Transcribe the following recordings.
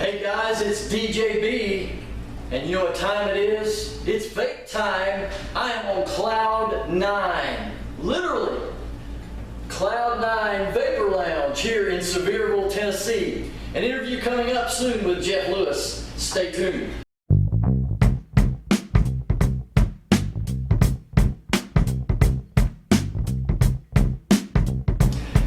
Hey guys, it's DJB, and you know what time it is? It's vape time. I am on Cloud 9, literally. Cloud 9 Vapor Lounge here in Sevierville, Tennessee. An interview coming up soon with Jeff Lewis. Stay tuned.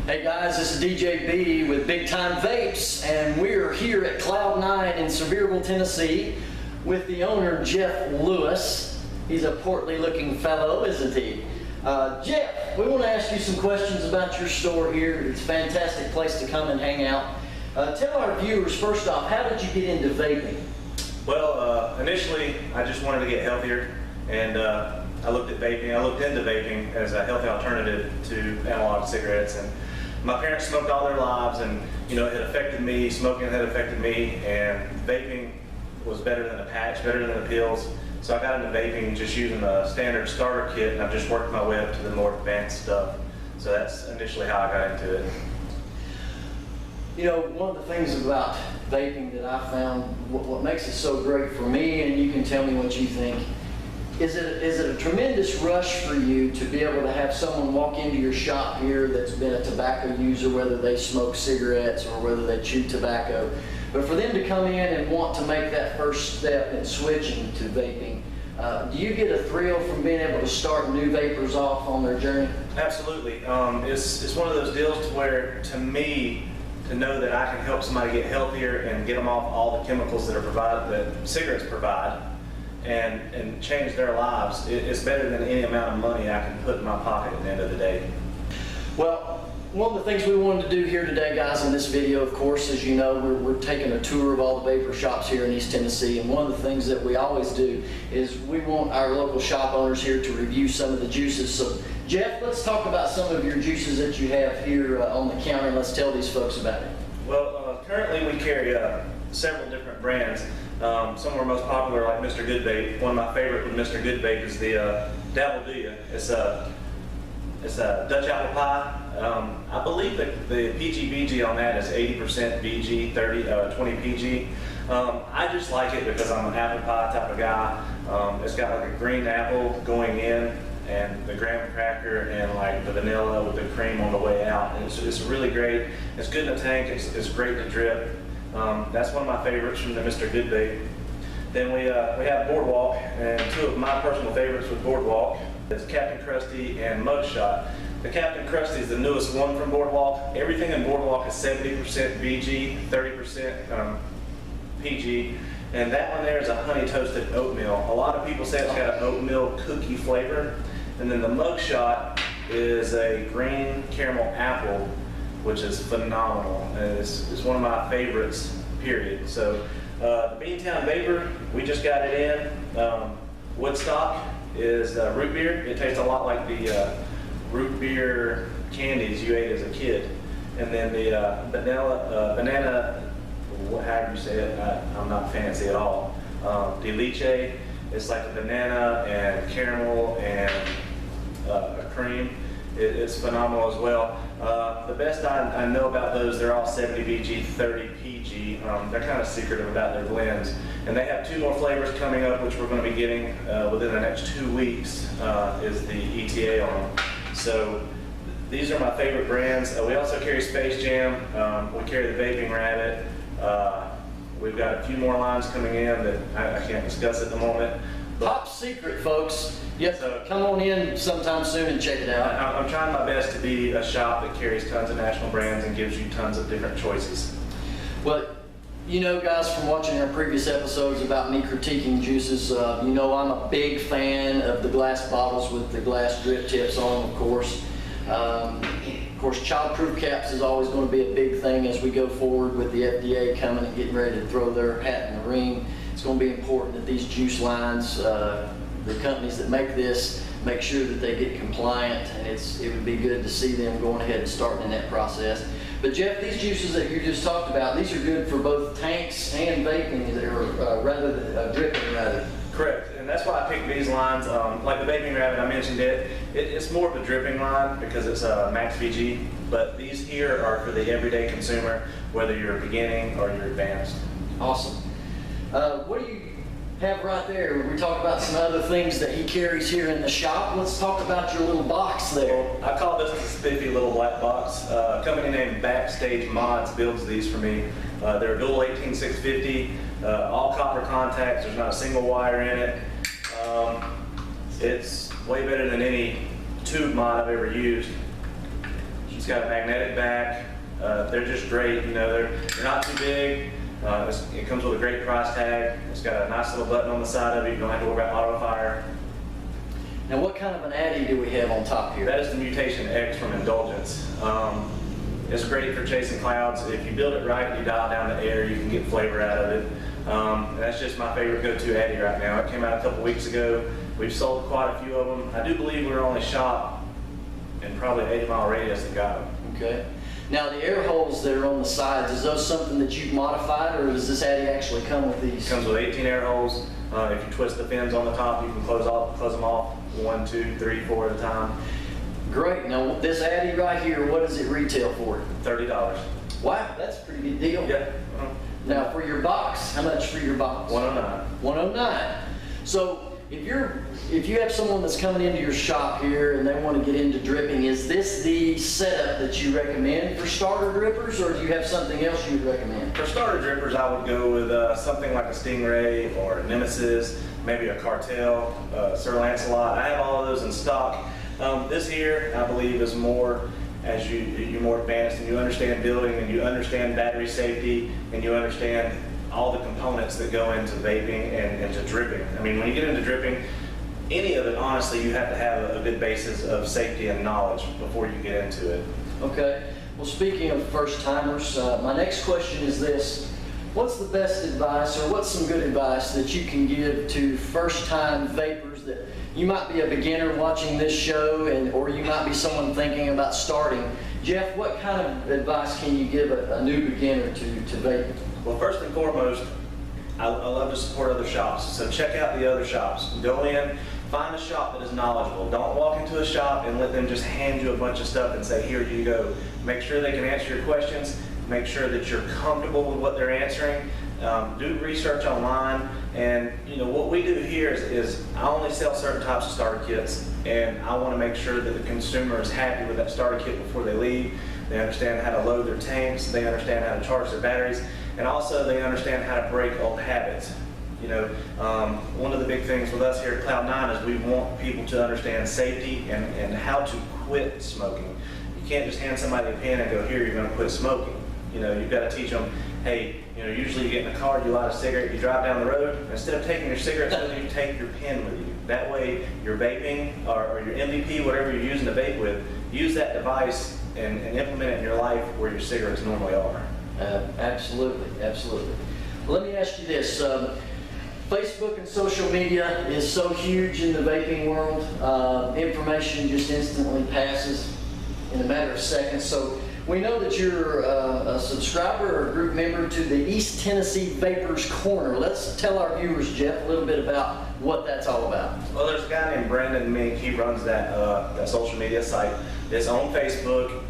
Hey guys, this is DJB with BIGTIME Vapes, and we're here at Cloud 9 in Sevierville, Tennessee with the owner, Jeff Lewis. He's a portly looking fellow, isn't he? Jeff, we want to ask you some questions about your store here. It's a fantastic place to come and hang out. Tell our viewers, first off, how did you get into vaping? Well, initially, I just wanted to get healthier, and I looked at vaping. I looked into vaping as a healthy alternative to analog cigarettes. And my parents smoked all their lives, and you know, it affected me. Smoking had affected me, and vaping was better than a patch, better than the pills. So I got into vaping just using a standard starter kit, and I've just worked my way up to the more advanced stuff. So that's initially how I got into it. You know, one of the things about vaping that I found, what makes it so great for me, and you can tell me what you think, is it a tremendous rush for you to be able to have someone walk into your shop here that's been a tobacco user, whether they smoke cigarettes or whether they chew tobacco, but for them to come in and want to make that first step in switching to vaping, do you get a thrill from being able to start new vapors off on their journey? Absolutely. It's one of those deals to where, to me, to know that I can help somebody get healthier and get them off all the chemicals that cigarettes provide, and change their lives, it's better than any amount of money I can put in my pocket at the end of the day. Well, one of the things we wanted to do here today, guys, in this video, of course, as you know, we're taking a tour of all the vapor shops here in East Tennessee, and one of the things that we always do is we want our local shop owners here to review some of the juices. So, Jeff, let's talk about some of your juices that you have here on the counter, and let's tell these folks about it. Well, currently we carry several different brands. Some of our most popular, like Mr.GoodVape. One of my favorite with Mr.GoodVape is the Dabble Do Ya. It's a Dutch apple pie. I believe that the PG-BG on that is 80% VG, 20 PG. I just like it because I'm an apple pie type of guy. It's got like a green apple going in, and the graham cracker, and like the vanilla with the cream on the way out. And it's really great. It's good in the tank. It's great to drip. That's one of my favorites from the Mr.GoodVape. Then we have Boardwalk, and two of my personal favorites with Boardwalk is Captain Krusty and Mug Shot. The Captain Krusty is the newest one from Boardwalk. Everything in Boardwalk is 70% VG, 30% PG, and that one there is a honey toasted oatmeal. A lot of people say it's got an oatmeal cookie flavor. And then the Mug Shot is a green caramel apple, which is phenomenal. It's one of my favorites, period. So the BeanTown Vapor, we just got it in. Woodstock is root beer. It tastes a lot like the root beer candies you ate as a kid. And then the banana, however you say it, I'm not fancy at all. De leche, it's like a banana and caramel and a cream. It's phenomenal as well. The best I know about those, they're all 70 VG, 30 PG. They're kind of secretive about their blends. And they have two more flavors coming up, which we're going to be getting within the next 2 weeks, is the ETA on them. So these are my favorite brands. We also carry Space Jam. We carry the Vaping Rabbit. We've got a few more lines coming in that I can't discuss at the moment. Top secret, folks. Yep, so come on in sometime soon and check it out. I'm trying my best to be a shop that carries tons of national brands and gives you tons of different choices. Well, you know, guys, from watching our previous episodes about me critiquing juices, you know I'm a big fan of the glass bottles with the glass drip tips on them, of course. Of course, child-proof caps is always going to be a big thing as we go forward with the FDA coming and getting ready to throw their hat in the ring. It's going to be important that these juice lines, the companies that make this, make sure that they get compliant, and it would be good to see them going ahead and starting in that process. But Jeff, these juices that you just talked about, these are good for both tanks and vaping, rather than dripping rather. Correct, and that's why I picked these lines. Like the Vaping Rabbit, I mentioned it's more of a dripping line because it's a max VG, but these here are for the everyday consumer, whether you're beginning or you're advanced. Awesome. What do you have right there? We talked about some other things that he carries here in the shop. Let's talk about your little box there. I call this the spiffy little black box. A company named Backstage Mods builds these for me. They're dual 18650, all copper contacts. There's not a single wire in it. It's way better than any tube mod I've ever used. It's got a magnetic back. They're just great. You know, they're not too big. It comes with a great price tag. It's got a nice little button on the side of it. You don't have to worry about auto fire. Now, what kind of an Addy do we have on top here? That is the Mutation X from Indulgence. It's great for chasing clouds. If you build it right, you dial down the air, you can get flavor out of it. That's just my favorite go-to Addy right now. It came out a couple weeks ago. We've sold quite a few of them. I do believe we're only shop in probably an 80-mile radius that got them. Okay. Now, the air holes that are on the sides, is those something that you've modified, or does this Addy actually come with these? It comes with 18 air holes. If you twist the fins on the top, you can close them off 1, 2, 3, 4 at a time. Great. Now, this Addy right here, what does it retail for? $30. Wow, that's a pretty good deal. Yeah. Now, for your box, how much for your box? $109. $109. So, if you have someone that's coming into your shop here and they want to get into dripping, is this the setup that you recommend for starter drippers, or do you have something else you would recommend? For starter drippers, I would go with something like a Stingray or a Nemesis, maybe a Cartel, Sir Lancelot. I have all of those in stock. This here, I believe, is more as you're more advanced and you understand building and you understand battery safety and you understand all the components that go into vaping and into dripping. I mean, when you get into dripping, any of it, honestly, you have to have a good basis of safety and knowledge before you get into it. Okay. Well, speaking of first-timers, my next question is this. What's the best advice, or what's some good advice that you can give to first-time vapors that you might be a beginner watching this show, or you might be someone thinking about starting? Jeff, what kind of advice can you give a new beginner to vaping? Well, first and foremost, I love to support other shops. So check out the other shops. Go in, find a shop that is knowledgeable. Don't walk into a shop and let them just hand you a bunch of stuff and say, here you go. Make sure they can answer your questions. Make sure that you're comfortable with what they're answering. Do research online. And you know what we do here is I only sell certain types of starter kits, and I want to make sure that the consumer is happy with that starter kit before they leave. They understand how to load their tanks. They understand how to charge their batteries. And also they understand how to break old habits. You know, one of the big things with us here at Cloud9 is we want people to understand safety and how to quit smoking. You can't just hand somebody a pen and go, here, you're going to quit smoking. You know, you've got to teach them, hey, you know, usually you get in a car, you light a cigarette, you drive down the road. Instead of taking your cigarettes with you, you take your pen with you. That way, your vaping or your MVP, whatever you're using to vape with, use that device and implement it in your life where your cigarettes normally are. Absolutely, absolutely. Well, let me ask you this. Facebook and social media is so huge in the vaping world. Information just instantly passes in a matter of seconds. So we know that you're a subscriber or a group member to the East Tennessee Vapors Corner. Let's tell our viewers, Jeff, a little bit about what that's all about. Well, there's a guy named Brandon Mink. He runs that social media site. It's on Facebook.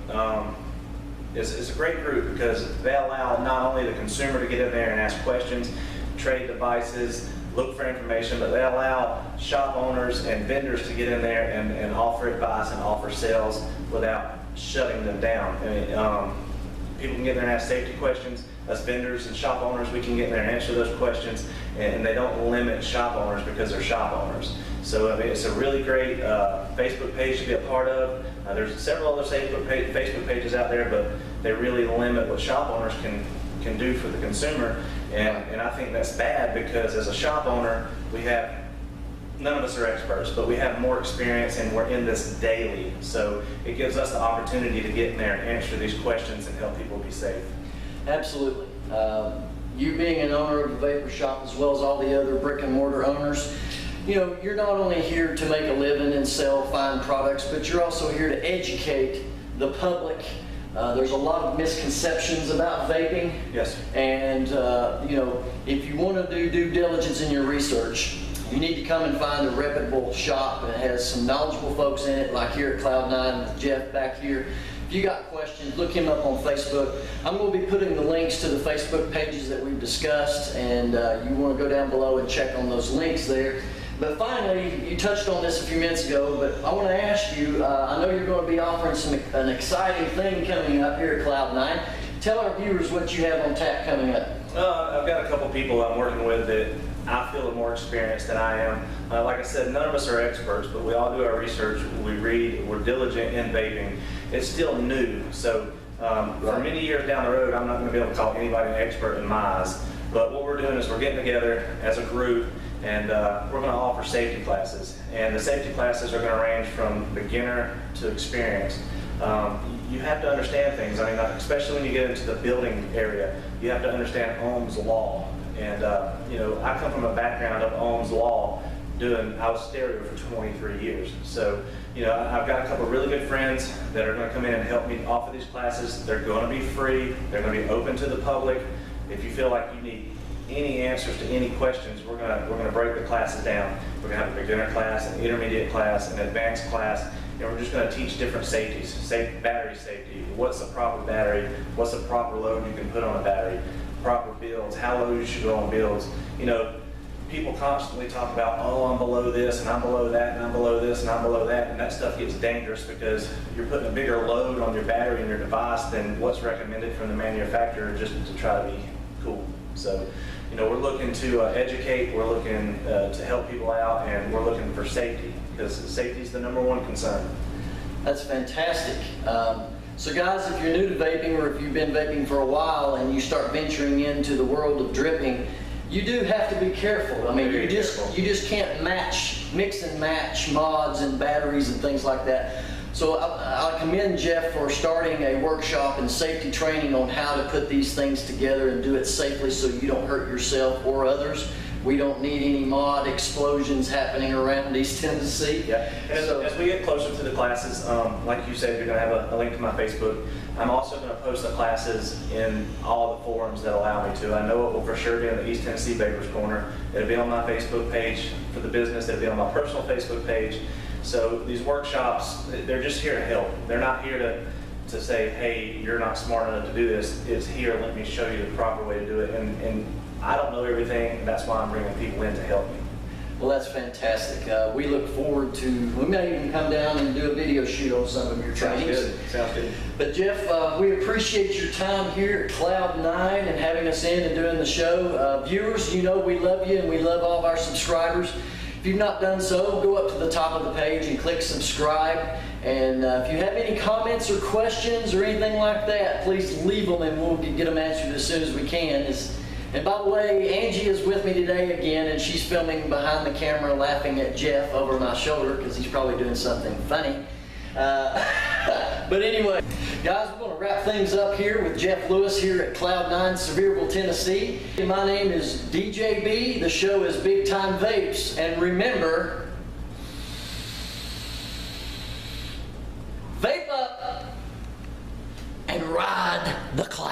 It's a great group because they allow not only the consumer to get in there and ask questions, trade devices, look for information, but they allow shop owners and vendors to get in there and offer advice and offer sales without shutting them down. I mean, people can get in there and ask safety questions. Us vendors and shop owners, we can get in there and answer those questions, and they don't limit shop owners because they're shop owners. So I mean, it's a really great Facebook page to be a part of. There's several other Facebook pages out there, but they really limit what shop owners can do for the consumer, and I think that's bad because as a shop owner, none of us are experts, but we have more experience and we're in this daily. So it gives us the opportunity to get in there and answer these questions and help people be safe. Absolutely. You being an owner of a vapor shop as well as all the other brick and mortar owners, you know, you're not only here to make a living and sell fine products, but you're also here to educate the public. There's a lot of misconceptions about vaping. Yes. And, you know, if you want to do due diligence in your research, you need to come and find a reputable shop that has some knowledgeable folks in it, like here at Cloud9 with Jeff back here. If you got questions, look him up on Facebook. I'm going to be putting the links to the Facebook pages that we've discussed, and you want to go down below and check on those links there. But finally, you touched on this a few minutes ago, but I want to ask you, I know you're going to be offering an exciting thing coming up here at Cloud9. Tell our viewers what you have on tap coming up. I've got a couple people I'm working with that I feel are more experienced than I am. Like I said, none of us are experts, but we all do our research, we read, we're diligent in vaping. It's still new, so for many years down the road, I'm not going to be able to call anybody an expert in my eyes. But what we're doing is we're getting together as a group, and we're going to offer safety classes. And the safety classes are going to range from beginner to experienced. You have to understand things. I mean, especially when you get into the building area, you have to understand Ohm's law. And you know, I come from a background of Ohm's law. I was stereo for 23 years. So, you know, I've got a couple of really good friends that are going to come in and help me offer these classes. They're going to be free. They're going to be open to the public. If you feel like you need any answers to any questions, we're going to break the classes down. We're going to have a beginner class, an intermediate class, an advanced class, and we're just going to teach different safeties. Battery safety, what's the proper battery, what's the proper load you can put on a battery, proper builds, how low you should go on builds. You know, people constantly talk about, oh, I'm below this, and I'm below that, and I'm below this, and I'm below that, and that stuff gets dangerous because you're putting a bigger load on your battery and your device than what's recommended from the manufacturer just to try to be cool. So, you know, we're looking to educate, we're looking to help people out, and we're looking for safety, because safety is the #1 concern. That's fantastic. So guys, if you're new to vaping, or if you've been vaping for a while and you start venturing into the world of dripping, you do have to be careful. I mean, you just can't mix and match mods and batteries and things like that. So I commend Jeff for starting a workshop and safety training on how to put these things together and do it safely so you don't hurt yourself or others. We don't need any mod explosions happening around East Tennessee. Yeah, and as we get closer to the classes, like you said, you're going to have a link to my Facebook. I'm also going to post the classes in all the forums that allow me to. I know it will for sure be in the East Tennessee Vapors Corner. It'll be on my Facebook page for the business. It'll be on my personal Facebook page. So these workshops, they're just here to help. They're not here to say, hey, you're not smart enough to do this. It's here, let me show you the proper way to do it. And I don't know everything, and that's why I'm bringing people in to help me. Well, that's fantastic. We look forward to, we may even come down and do a video shoot on some of your trainings. Sounds good. Sounds good. But Jeff, we appreciate your time here at Cloud9 and having us in and doing the show. Viewers, you know we love you and we love all of our subscribers. If you've not done so, go up to the top of the page and click subscribe. And if you have any comments or questions or anything like that, please leave them and we'll get them answered as soon as we can. And by the way, Angie is with me today again, and she's filming behind the camera laughing at Jeff over my shoulder because he's probably doing something funny. But anyway, guys, we're going to wrap things up here with Jeff Lewis here at Cloud9, Sevierville, Tennessee. My name is DJB. The show is Big Time Vapes. And remember, vape up and ride the cloud.